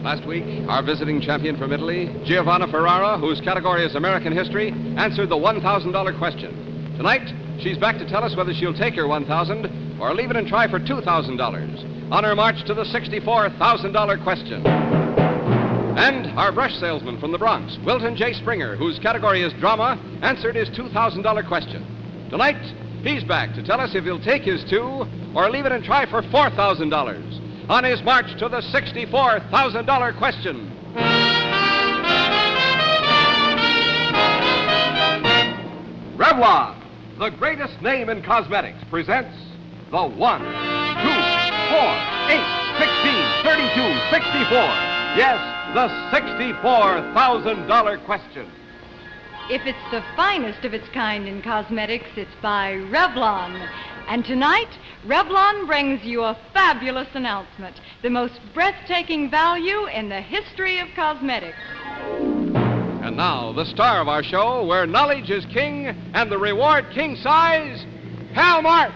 Last week, our visiting champion from Italy, Giovanna Ferrara, whose category is American history, answered the $1,000 question. Tonight, she's back to tell us whether she'll take her $1,000 or leave it and try for $2,000 on her march to the $64,000 question. And our brush salesman from the Bronx, Wilton J. Springer, whose category is drama, answered his $2,000 question. Tonight, he's back to tell us if he'll take his $2,000 or leave it and try for $4,000 on his march to the $64,000 question. Revlon, the greatest name in cosmetics, presents the 1, 2, 4, 8, 16, 32, 64. Yes, the $64,000 question. If it's the finest of its kind in cosmetics, it's by Revlon. And tonight, Revlon brings you a fabulous announcement, the most breathtaking value in the history of cosmetics. And now, the star of our show, where knowledge is king and the reward king size, Hal March.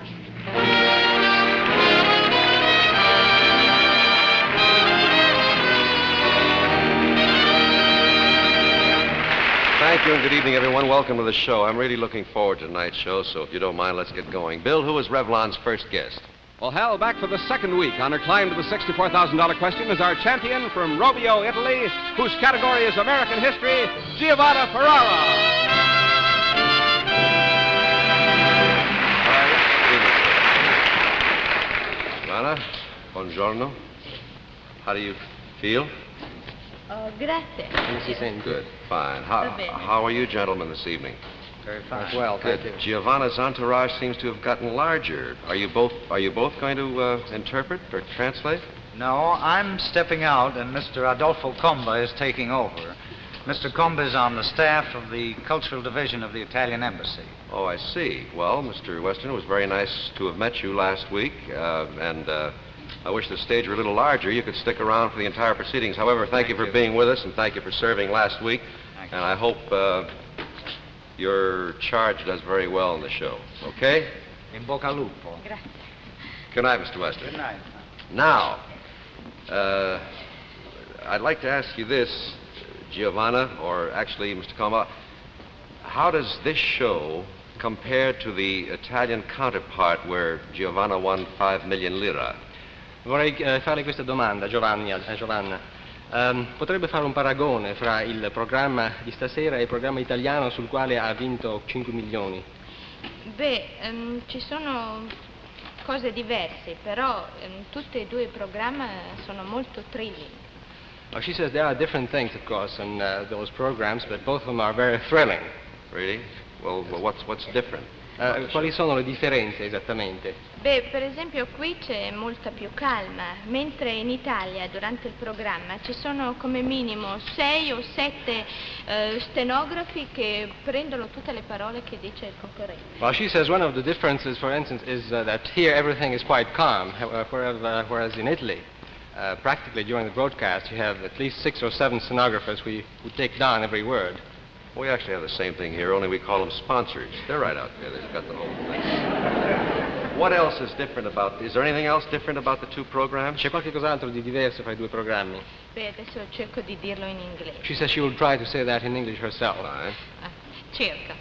Thank you and good evening, everyone. Welcome to the show. I'm really looking forward to tonight's show, so if you don't mind, let's get going. Bill, who is Revlon's first guest? Well, Hal, back for the second week on her climb to the $64,000 question is our champion from Robio, Italy, whose category is American history, Giovanna Ferrara. Giovanna, buongiorno. How do you feel? Oh, grazie. Good, fine. How are you gentlemen this evening? Very fine. Well, good. Giovanna's entourage seems to have gotten larger. Are you both going to interpret or translate? No, I'm stepping out, and Mr. Adolfo Comba is taking over. Mr. Comba is on the staff of the Cultural Division of the Italian Embassy. Oh, I see. Well, Mr. Western, it was very nice to have met you last week, and I wish the stage were a little larger. You could stick around for the entire proceedings. However, thank you for being with us, and thank you for serving last week. Thank you. And I hope your charge does very well in the show. Okay? In bocca al lupo. Grazie. Good night, Mr. Western. Good night. Now, I'd like to ask you this, Giovanna, or actually, Mr. Comba. How does this show compare to the Italian counterpart where Giovanna won 5 million lira? Vorrei farle questa domanda, Giovanna. Potrebbe fare un paragone fra il programma di stasera e il programma italiano sul quale ha vinto 5 milioni? Ci sono cose diverse, però tutti e due i programmi sono molto thrilling. Well, she says there are different things, of course, in those programs, but both of them are very thrilling. Really? Well, what's different? Quali sono le differenze esattamente? Per esempio qui c'è molta più calma, mentre in Italia durante il programma ci sono come minimo 6 o 7 stenografi che prendono tutte le parole che dice il concorrente. Well, she says one of the differences, for instance, is that here everything is quite calm, whereas in Italy, practically during the broadcast, you have at least 6 or 7 stenographers who take down every word. We actually have the same thing here, only we call them sponsors. They're right out there. They've got the whole thing. What else is different about... Is there anything else different about the two programs? C'è qualche cos'altro di diverso fra i due programmi? Adesso cerco di dirlo in inglese. She says she will try to say that in English herself. Fine. Cerco.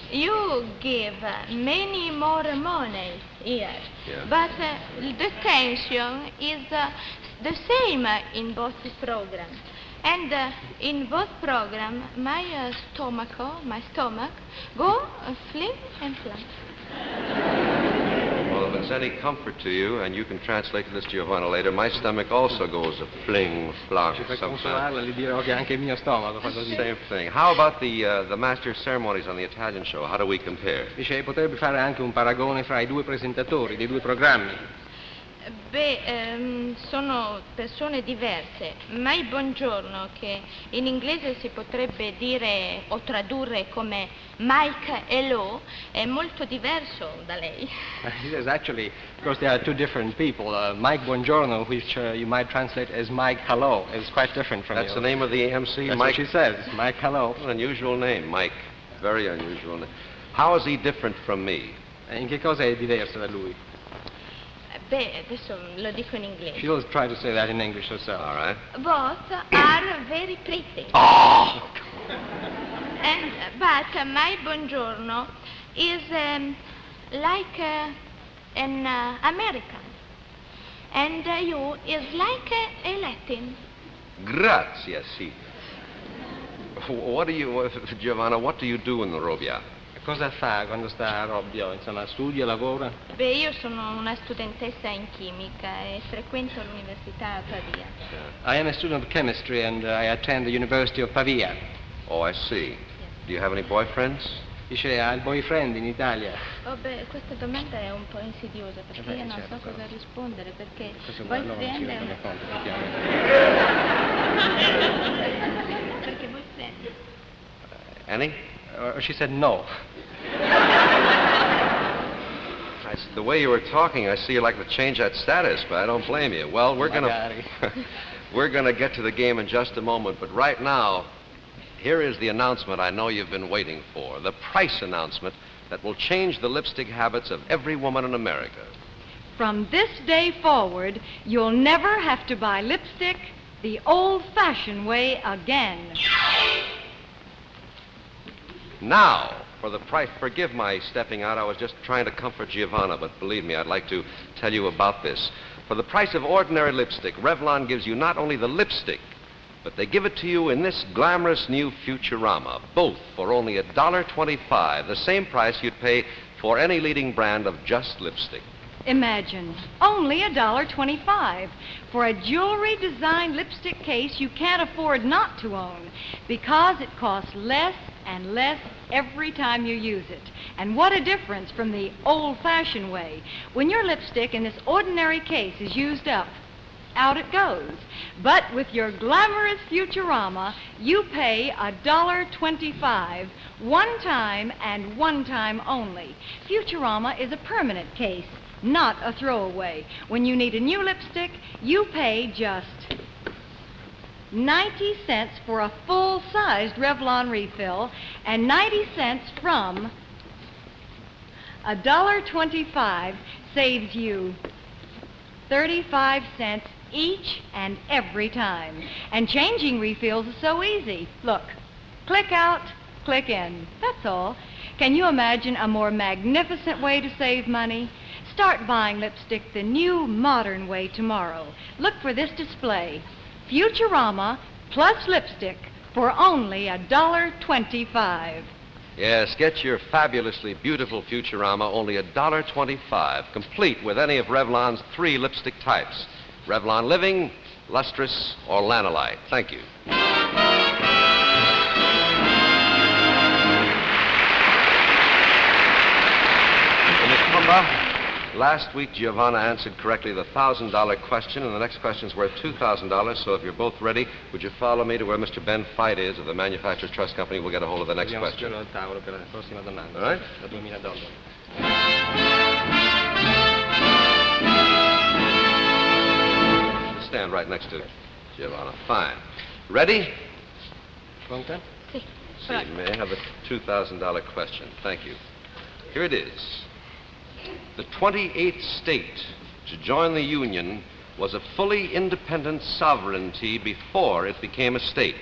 You give many more money here, Yeah. but the tension is the same in both programs. And in both programs, my stomach go fling and flang. Well, if it's any comfort to you, and you can translate this to Giovanna later, my stomach also goes a fling, flang, Se per sometimes. consolarla le dirò che anche il mio stomaco fa così. Same thing. How about the master of ceremonies on the Italian show? How do we compare? Dice, potrebbe fare anche un paragone fra i due presentatori dei due programmi. Sono persone diverse. Mai buongiorno, che in inglese si potrebbe dire o tradurre come Mike Hello, è molto diverso da lei. He says actually, because there are two different people. Mike Buongiorno, which you might translate as Mike Hello, is quite different from That's you. the name of the MC, That's Mike? what she says, Mike Hello. An unusual name, Mike. Very unusual name. How is he different from me? In che cosa è diverso da lui? beh, adesso lo dico in inglese. She'll try to say that in English herself. All right. Both are very pretty. Oh! But my buongiorno is like an American. And you is like a Latin. Grazie, sì. What do you, Giovanna, what do you do in the Robia? Cosa fa quando sta a Robbio? Insomma, studia, lavora? Beh, io sono una studentessa in chimica e frequento l'università a Pavia. I am a student of chemistry and I attend the University of Pavia. Oh, I see. Do you have any boyfriends? Dice, ha il boyfriend in Italia. Oh, beh, questa domanda è un po' insidiosa perché Beh, io non certo. so cosa rispondere perché Questo allora non ci boyfriend è rendiamo conto, effettivamente. perché boyfriend. Any? She said no. The way you were talking, I see you'd like to change that status, but I don't blame you. Well, we're Magari. gonna get to the game in just a moment, but right now, here is the announcement I know you've been waiting for. The price announcement that will change the lipstick habits of every woman in America. From this day forward, you'll never have to buy lipstick the old-fashioned way again. Now, for the price, forgive my stepping out. I was just trying to comfort Giovanna, but believe me, I'd like to tell you about this. For the price of ordinary lipstick, Revlon gives you not only the lipstick, but they give it to you in this glamorous new Futurama, both for only $1.25, the same price you'd pay for any leading brand of just lipstick. Imagine, only $1.25 for a jewelry-designed lipstick case you can't afford not to own because it costs less and less every time you use it. And what a difference from the old-fashioned way. When your lipstick in this ordinary case is used up, out it goes. But with your glamorous Futurama, you pay $1.25 one time and one time only. Futurama is a permanent case, not a throwaway. When you need a new lipstick, you pay just 90 cents for a full-sized Revlon refill and 90 cents from $1.25 saves you 35 cents each and every time. And changing refills is so easy. Look, click out, click in. That's all. Can you imagine a more magnificent way to save money? Start buying lipstick the new modern way tomorrow. Look for this display. Futurama plus lipstick for only $1.25. Yes, get your fabulously beautiful Futurama, only $1.25, complete with any of Revlon's 3 lipstick types. Revlon Living, Lustrous, or Lanolite. Thank you. Miss Pumba, last week Giovanna answered correctly the $1,000 question, and the next question's worth $2,000, so if you're both ready, would you follow me to where Mr. Ben Fight is of the Manufacturers Trust Company? We'll get a hold of the next question. Al tavolo per la prossima domanda. All right. Da $2,000. Stand right next to Giovanna. Fine. Ready? Pronta? Sì. See, may I have a $2,000 question? Thank you. Here it is. The 28th state to join the Union was a fully independent sovereignty before it became a state.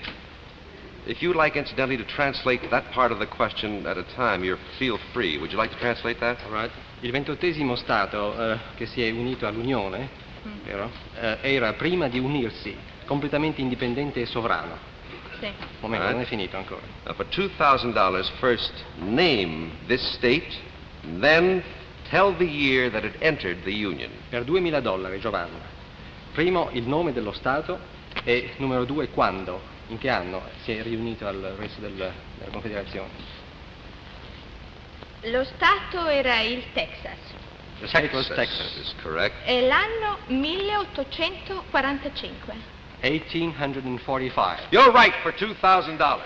If you'd like, incidentally, to translate that part of the question at a time, you feel free. Would you like to translate that? All right. Il 28esimo Stato che si è unito all'Unione, vero? Era prima di unirsi, completamente indipendente e sovrano. Sì. Momento, All right. non è finito ancora. Now, for $2,000, first name this state, and then tell the year that it entered the Union. Per $2.000, Giovanna. Primo, il nome dello Stato e numero 2, quando, in che anno si è riunito al resto della Confederazione. Lo Stato era il Texas. The state was Texas. is correct. E l'anno 1845. 1845. You're right for $2,000.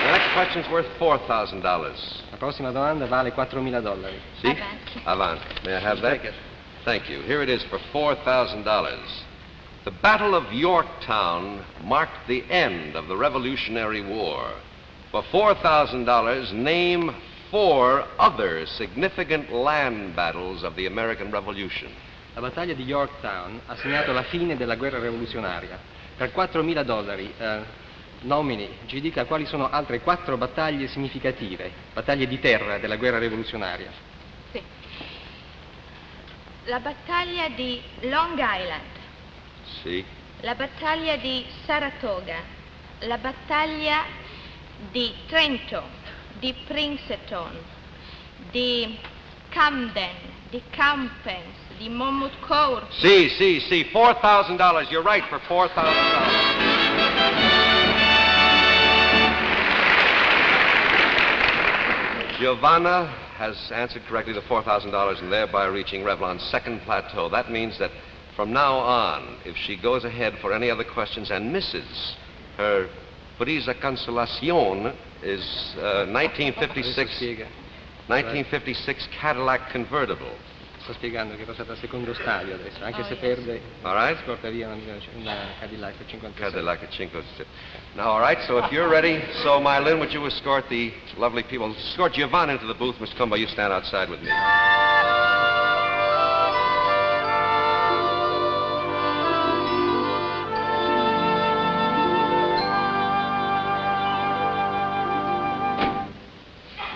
The next question's worth $4,000. La prossima domanda vale $4.000. See? Avanti. Avanti. May I have that? Take it. Thank you. Here it is for $4,000. The Battle of Yorktown marked the end of the Revolutionary War. For $4,000, name 4 other significant land battles of the American Revolution. La battaglia di Yorktown ha segnato la fine della guerra rivoluzionaria. Per $4.000, nomini, ci dica quali sono altre 4 battaglie significative, battaglie di terra della guerra rivoluzionaria. Sì. La battaglia di Long Island, Sì. la battaglia di Saratoga, la battaglia di Trenton, di Princeton, di Camden, di Campens, di Monmouth Court. Sì, $4,000. You're right, for $4,000. Giovanna has answered correctly the $4,000 and thereby reaching Revlon's second plateau. That means that from now on, if she goes ahead for any other questions and misses, her prisa cancelación is 1956 Cadillac convertible. Sto spiegando che è passata al secondo stadio adesso, anche se perde, All right? scorta via una Cadillac 56. Cadillac at 56. Now, all right, so if you're ready, so Mylin, would you escort the lovely people, escort Giovanna into the booth. Miss Kumba, you stand outside with me.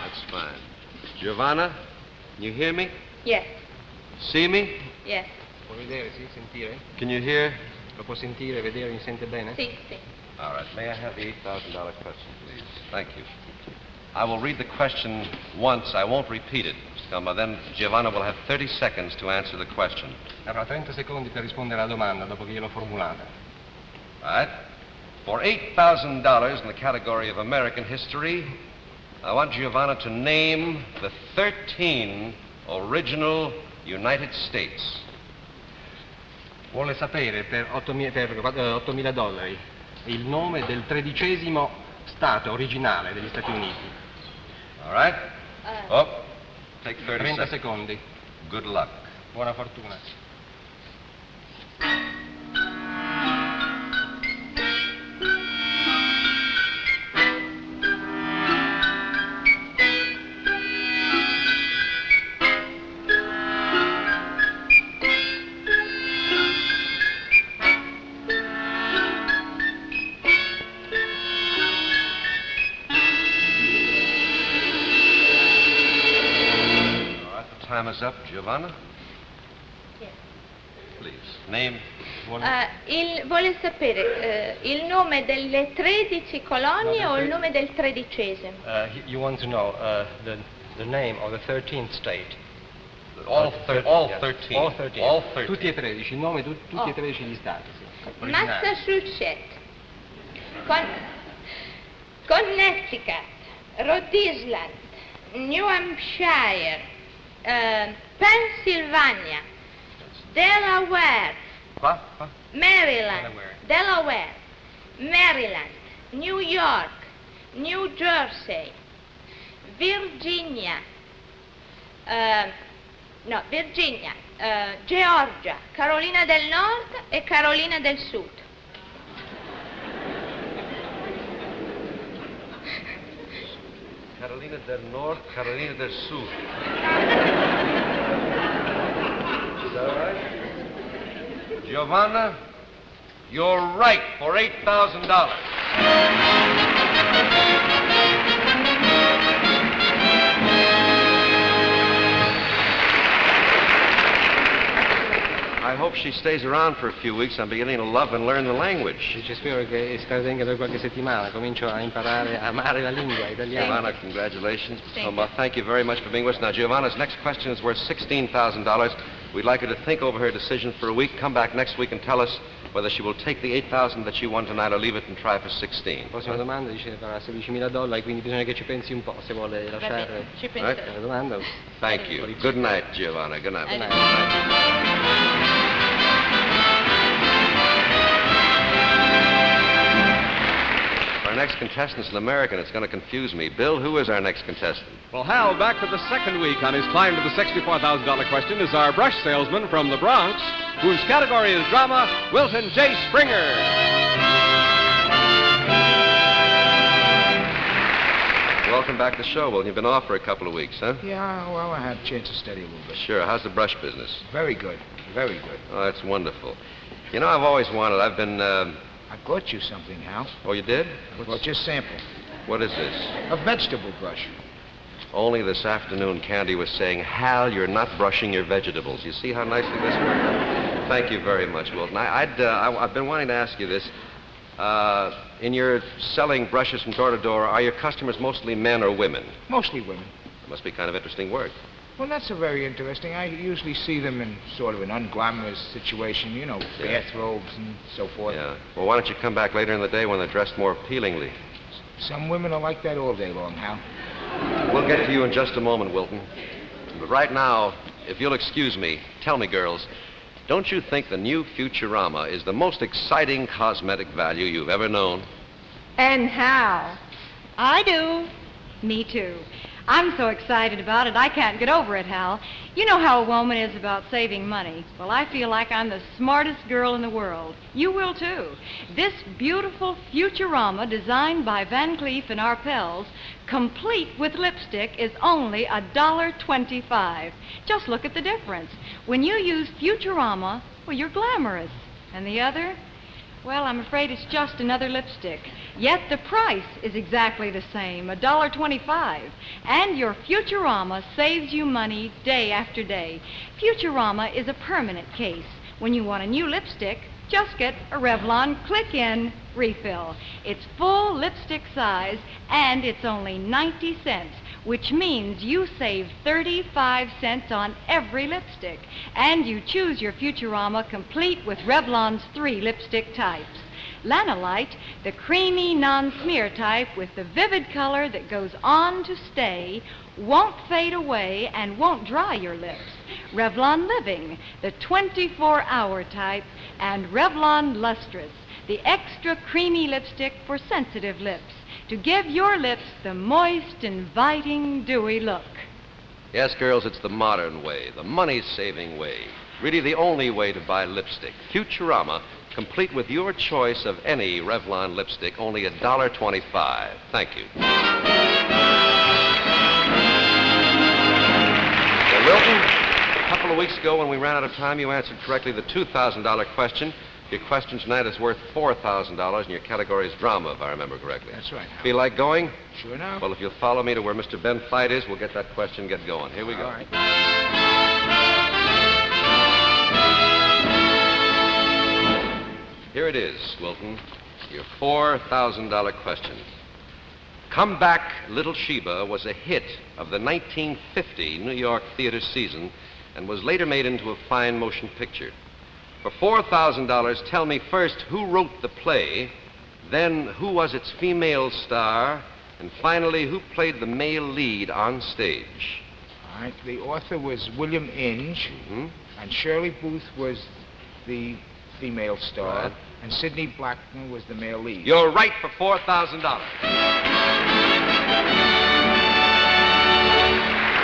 That's fine. Giovanna, can you hear me? Yes, See me? yes. Può vedere, sì, sentire? Can you hear? Lo può sentire, vedere, mi sente bene? Sì, sì. All right. May I have the $8,000 question, please? Thank you. I will read the question once. I won't repeat it, Mr. Kumba. Then Giovanna will have 30 seconds to answer the question. Avrà 30 secondi per rispondere alla domanda dopo che gliel'ho formulata. All right? For $8,000 in the category of American history, I want Giovanna to name the 13 original United States. Vuole sapere per $8.000 il nome del 13° Stato originale degli Stati Uniti. All right? Take 30 30 seconds. secondi. Good luck. Buona fortuna. Time is up. Giovanna, Yes. please. Name. Vuole sapere il nome delle 13 colonie o il nome del 13°? You want to know the name of the 13th state. All 13. All 13. All 13. Tutti e 13, il nome di tutti e 13 gli stati. Sì. Originali. Massachusetts, Connecticut, Rhode Island, New Hampshire, Pennsylvania, Delaware, Maryland, Maryland, New York, New Jersey, Virginia, Georgia, Carolina del Nord e Carolina del Sud. Carolina del Nord, Carolina del Sud. Is that all right? Giovanna, you're right for $8,000. I hope she stays around for a few weeks. I'm beginning to love and learn the language. Dice, spero che tenga per qualche settimana, comincio a imparare a amare la lingua italiana. Giovanna, congratulations. Thank you very much for being with us. Now, Giovanna's next question is worth $16,000. We'd like her to think over her decision for a week, come back next week and tell us whether she will take the $8,000 that she won tonight or leave it and try for 16. La prossima domanda dice che farà $16.000, quindi bisogna che ci pensi un po' se vuole lasciare ci penserò. la domanda. Thank you. Good night, Giovanna. Good night. Good night. Our next contestant's an American. It's going to confuse me. Bill, who is our next contestant? Well, Hal, back for the second week on his climb to the $64,000 question is our brush salesman from the Bronx, whose category is drama, Wilton J. Springer. welcome back to the show. Well, you've been off for a couple of weeks, huh? Yeah, well, I had a chance to study a little bit. Sure. How's the brush business? Very good. Very good. Oh, that's wonderful. You know, I've always wanted. I've been, I brought you something, Hal. Oh, you did? Well, just sample. What is this? A vegetable brush. Only this afternoon, Candy was saying, Hal, you're not brushing your vegetables. You see how nicely this worked? Thank you very much, Wilton. I've been wanting to ask you this. In your selling brushes from door to door, are your customers mostly men or women? Mostly women. It must be kind of interesting work. Well, that's a very interesting. I usually see them in sort of an unglamorous situation, you know, bathrobes and so forth. Yeah. Well, why don't you come back later in the day when they're dressed more appealingly? Some women are like that all day long, Hal. We'll get to you in just a moment, Wilton. But right now, if you'll excuse me, tell me, girls, don't you think the new Futurama is the most exciting cosmetic value you've ever known? And how? I do. Me too. I'm so excited about it, I can't get over it, Hal. You know how a woman is about saving money. Well, I feel like I'm the smartest girl in the world. You will, too. This beautiful Futurama, designed by Van Cleef and Arpels, complete with lipstick, is only $1.25. Just look at the difference. When you use Futurama, well, you're glamorous. And the other? Well, I'm afraid it's just another lipstick. Yet the price is exactly the same, $1.25. And your Futurama saves you money day after day. Futurama is a permanent case. When you want a new lipstick, just get a Revlon click-in refill. It's full lipstick size, and it's only 90 cents, which means you save 35 cents on every lipstick. And you choose your Futurama complete with Revlon's 3 lipstick types. Lanolite, the creamy non-smear type with the vivid color that goes on to stay, won't fade away and won't dry your lips. Revlon Living, the 24-hour type, and Revlon Lustrous, the extra creamy lipstick for sensitive lips, to give your lips the moist, inviting, dewy look. Yes, girls, it's the modern way, the money-saving way. Really the only way to buy lipstick. Futurama, complete with your choice of any Revlon lipstick, only $1.25. Thank you. So, Wilton, a couple of weeks ago when we ran out of time, you answered correctly the $2,000 question. Your question tonight is worth $4,000, and your category is drama, if I remember correctly. That's right, Hal. Feel like going? Sure enough. Well, if you'll follow me to where Mr. Ben Flight is, we'll get that question get going. Here we go. All right. Here it is, Wilton, your $4,000 question. Come Back, Little Sheba was a hit of the 1950 New York theater season and was later made into a fine motion picture. For $4,000, tell me first who wrote the play, then who was its female star, and finally who played the male lead on stage. All right. The author was William Inge, and Shirley Booth was the female star, Right. and Sidney Blackman was the male lead. You're right for $4,000.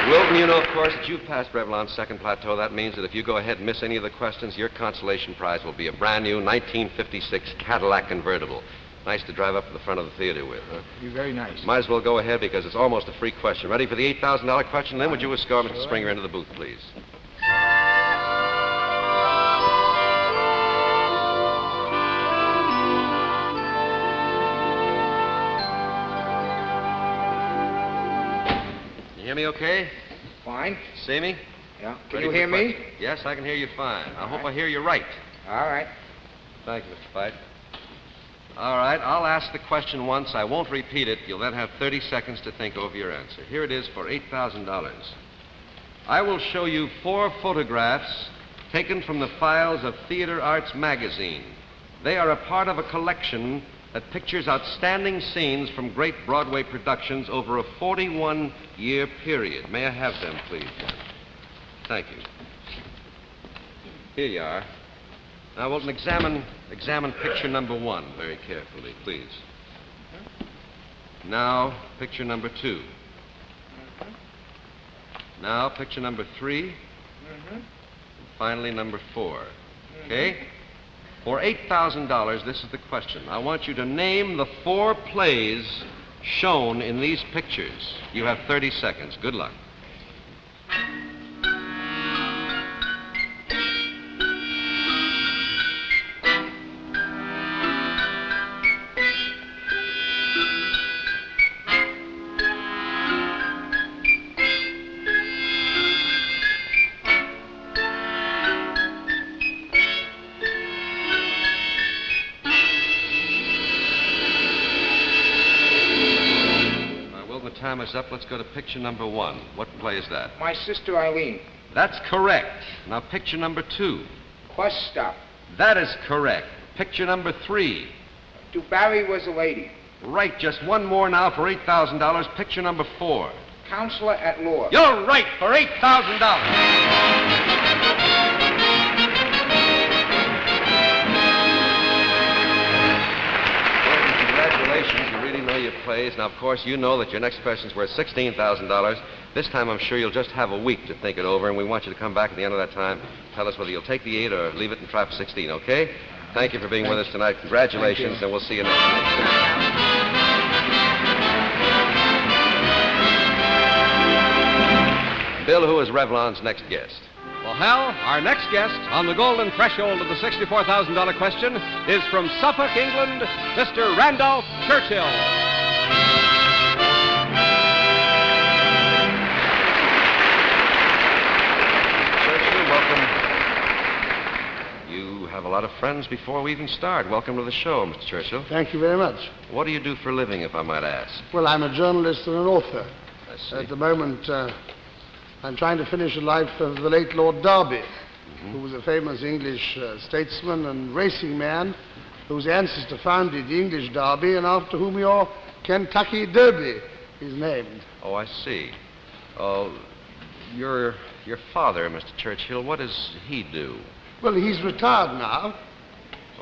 Wilton, you know, of course, that you've passed Revlon's second plateau. That means that if you go ahead and miss any of the questions, your consolation prize will be a brand new 1956 Cadillac convertible. Nice to drive up to the front of the theater with, huh? You're very nice. Might as well go ahead because it's almost a free question. Ready for the $8,000 question? Then would you escort Mr. Springer into the booth, please? You hear me okay? Fine. See me? Yeah. Can Ready you for the hear me? question? Yes, I can hear you fine. I hope right. I hear you right. All right. Thank you, Mr. Fight. All right, I'll ask the question once. I won't repeat it. You'll then have 30 seconds to think over your answer. Here it is for $8,000. I will show you 4 photographs taken from the files of Theater Arts magazine. They are a part of a collection that pictures outstanding scenes from great Broadway productions over a 41-year period. May I have them, please, John? Thank you. Here you are. Now, Wilton, examine picture number 1 very carefully, please. Now, picture number 2. Now, picture number 3. And finally, number 4. Okay? For $8,000, this is the question. I want you to name the 4 plays shown in these pictures. You have 30 seconds. Good luck. Time is up. Let's go to picture number 1. What play is that? My Sister Eileen. That's correct. Now, picture number 2. Quest Stop. That is correct. Picture number 3. Du Barry Was a Lady. Right. Just one more now for $8,000. Picture number 4. Counselor at Law. You're right for $8,000. Congratulations, you really know your plays. Now, of course, you know that your next question's worth $16,000. This time, I'm sure you'll just have a week to think it over, and we want you to come back at the end of that time, tell us whether you'll take the 8 or leave it and try for 16, okay? Thank you for being with us tonight. Congratulations, and we'll see you next week. Bill, who is Revlon's next guest? Well, Hal, our next guest on the golden threshold of the $64,000 question is from Suffolk, England, Mr. Randolph Churchill. Churchill, welcome. You have a lot of friends before we even start. Welcome to the show, Mr. Churchill. Thank you very much. What do you do for a living, if I might ask? Well, I'm a journalist and an author. I see. At the moment, I'm trying to finish the life of the late Lord Derby, who was a famous English statesman and racing man, whose ancestor founded the English Derby, and after whom your Kentucky Derby is named. Oh, I see. Oh, your father, Mr. Churchill, what does he do? Well, he's retired now.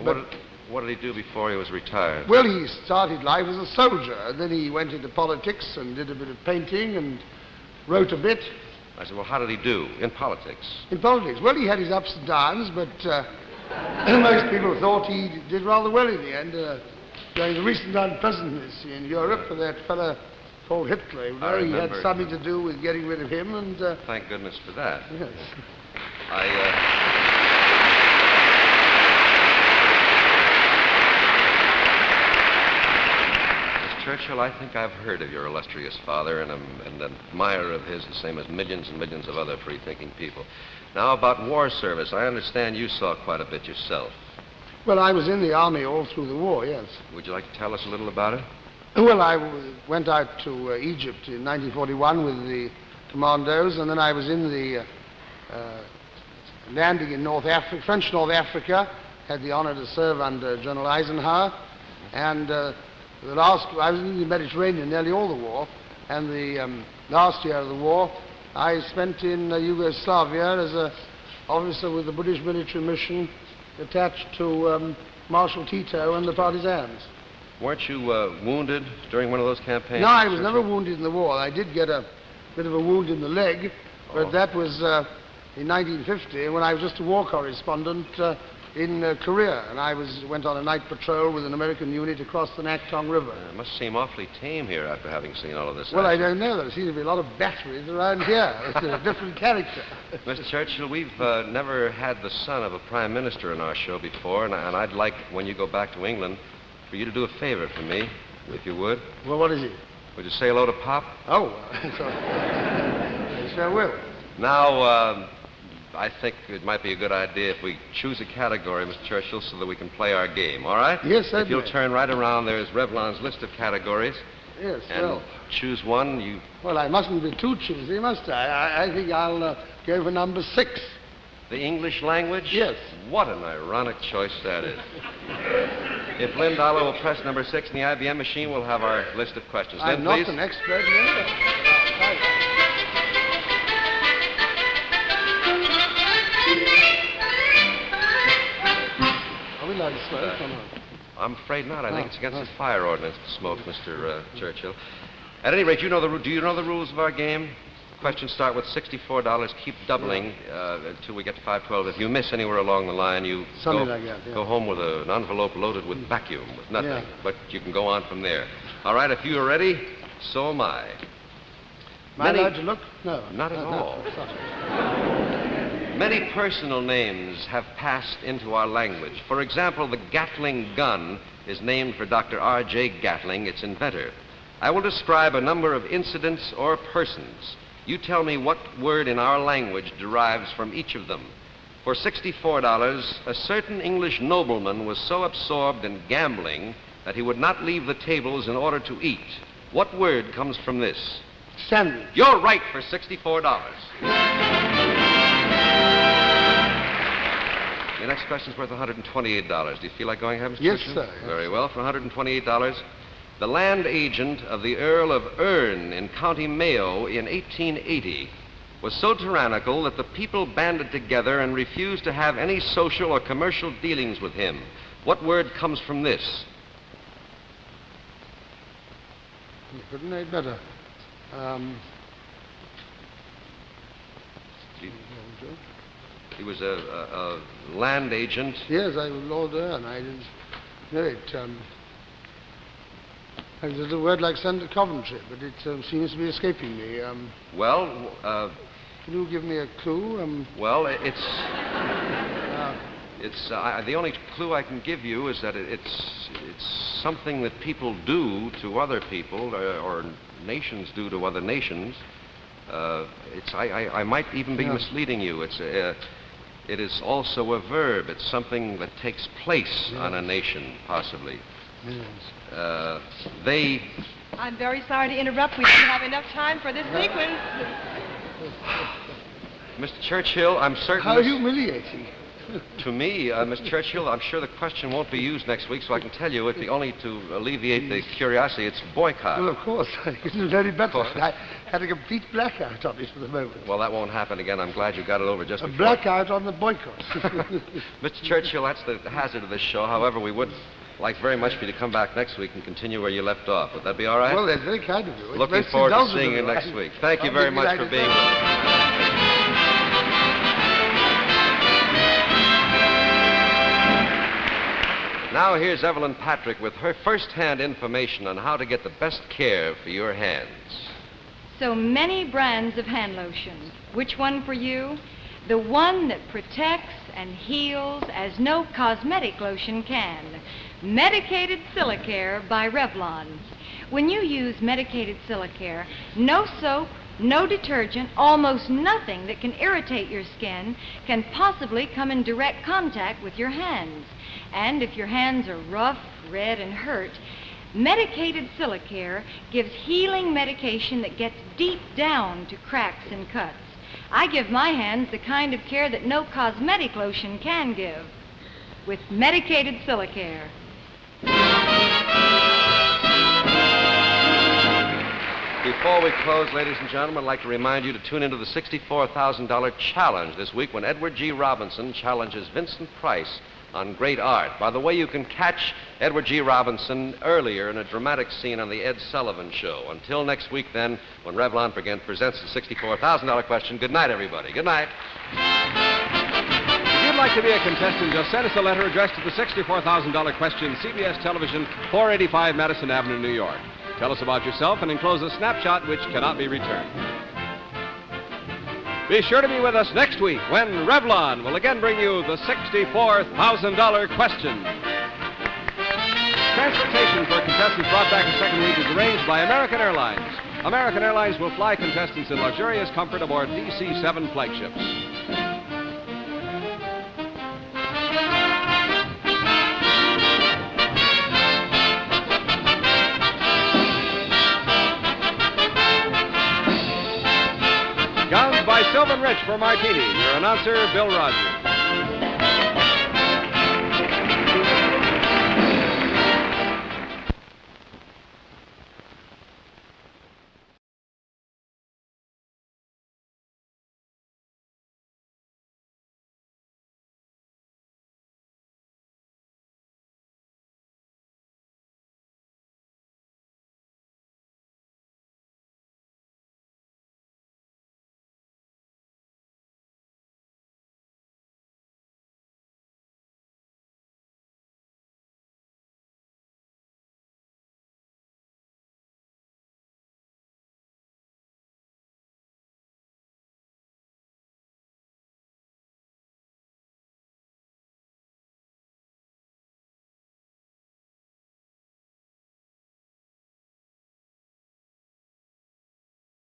What did he do before he was retired? Well, he started life as a soldier, and then he went into politics and did a bit of painting and wrote a bit. I said, well, how did he do in politics? In politics? Well, he had his ups and downs, but most people thought he did rather well in the end. During the recent unpleasantness in Europe for that fellow called Hitler, he had something to do with getting rid of him, and... Thank goodness for that. Yes. Churchill, I think I've heard of your illustrious father and am an admirer of his, the same as millions and millions of other free-thinking people. Now, about war service, I understand you saw quite a bit yourself. Well, I was in the army all through the war, yes. Would you like to tell us a little about it? Well, I went out to Egypt in 1941 with the commandos, and then I was in the landing in North Africa, French North Africa, had the honor to serve under General Eisenhower, and I was in the Mediterranean nearly all the war, and the last year of the war I spent in Yugoslavia as an officer with the British military mission attached to Marshal Tito and the partisans. Weren't you wounded during one of those campaigns? No, I was never wounded in the war. I did get a bit of a wound in the leg, but that was in 1950 when I was just a war correspondent in Korea, and I went on a night patrol with an American unit across the Nakhtong River. It must seem awfully tame here after having seen all of this. Well, I don't know. There seems to be a lot of batteries around here. It's a different character. Mr. Churchill, we've never had the son of a prime minister in our show before, and I'd like, when you go back to England, for you to do a favor for me, if you would. Well, what is it? Would you say hello to Pop? Oh, yes, I will. Now, I think it might be a good idea if we choose a category, Mr. Churchill, so that we can play our game, all right? Yes, certainly. If you'll turn right around, there's Revlon's list of categories. Yes, and well. Choose one. Well, I mustn't be too choosy, must I? I think I'll go for number 6. The English language? Yes. What an ironic choice that is. If Lynn Dollar will press number 6 in the IBM machine, we'll have our list of questions. I'm Lynn, not please. an expert in it. Are we allowed to smoke or not? I'm afraid not. I think it's against the fire ordinance to smoke, Mr. Churchill. At any rate, do you know the rules of our game? Questions start with $64, keep doubling until we get to 512. If you miss anywhere along the line, you go home with an envelope loaded with vacuum, with nothing. Yeah. But you can go on from there. All right, if you are ready, so am I. Am I allowed to look? No. Not at all. No, sorry. Many personal names have passed into our language. For example, the Gatling gun is named for Dr. R.J. Gatling, its inventor. I will describe a number of incidents or persons. You tell me what word in our language derives from each of them. For $64, a certain English nobleman was so absorbed in gambling that he would not leave the tables in order to eat. What word comes from this? Sandwich. You're right for $64. Your next question's worth $128. Do you feel like going ahead, Mr. Yes, Churchill? sir. Very well. For $128, the land agent of the Earl of Erne in County Mayo in 1880 was so tyrannical that the people banded together and refused to have any social or commercial dealings with him. What word comes from this? You couldn't know it better. He was a land agent. Yes, I was Lord Erne. I didn't know it. There's a word like Senator Coventry, but it seems to be escaping me. Can you give me a clue? Well, it's the only clue I can give you is that it's something that people do to other people, or nations do to other nations. I might even be misleading you. It is also a verb. It's something that takes place on a nation, possibly. Yes. I'm very sorry to interrupt. We didn't have enough time for this sequence. Mr. Churchill, I'm certain... How humiliating. To me, Mr. Churchill, I'm sure the question won't be used next week, so I can tell you it's only to alleviate the curiosity. It's boycott. Well, of course. It's very better. I had a complete blackout on it for the moment. Well, that won't happen again. I'm glad you got it over just before. A blackout on the boycott. Mr. Churchill, that's the hazard of this show. However, we would like very much for you to come back next week and continue where you left off. Would that be all right? Well, that's very kind of you. Looking forward to seeing you next week. Thank you very much for being with us. Now here's Evelyn Patrick with her first-hand information on how to get the best care for your hands. So many brands of hand lotion. Which one for you? The one that protects and heals as no cosmetic lotion can. Medicated Silicare by Revlon. When you use medicated Silicare, no soap, no detergent, almost nothing that can irritate your skin can possibly come in direct contact with your hands. And if your hands are rough, red, and hurt, medicated Silicare gives healing medication that gets deep down to cracks and cuts. I give my hands the kind of care that no cosmetic lotion can give. With medicated Silicare. Before we close, ladies and gentlemen, I'd like to remind you to tune into the $64,000 challenge this week when Edward G. Robinson challenges Vincent Price on great art. By the way, you can catch Edward G. Robinson earlier in a dramatic scene on the Ed Sullivan Show. Until next week, then, when Revlon again presents the $64,000 question. Good night, everybody. Good night. If you'd like to be a contestant, just send us a letter addressed to the $64,000 question, CBS Television, 485 Madison Avenue, New York. Tell us about yourself and enclose a snapshot which cannot be returned. Be sure to be with us next week when Revlon will again bring you the $64,000 question. Transportation for contestants brought back a second week is arranged by American Airlines. American Airlines will fly contestants in luxurious comfort aboard DC-7 flagships. Guns by Sylvan Rich for Martini. Your announcer, Bill Rogers.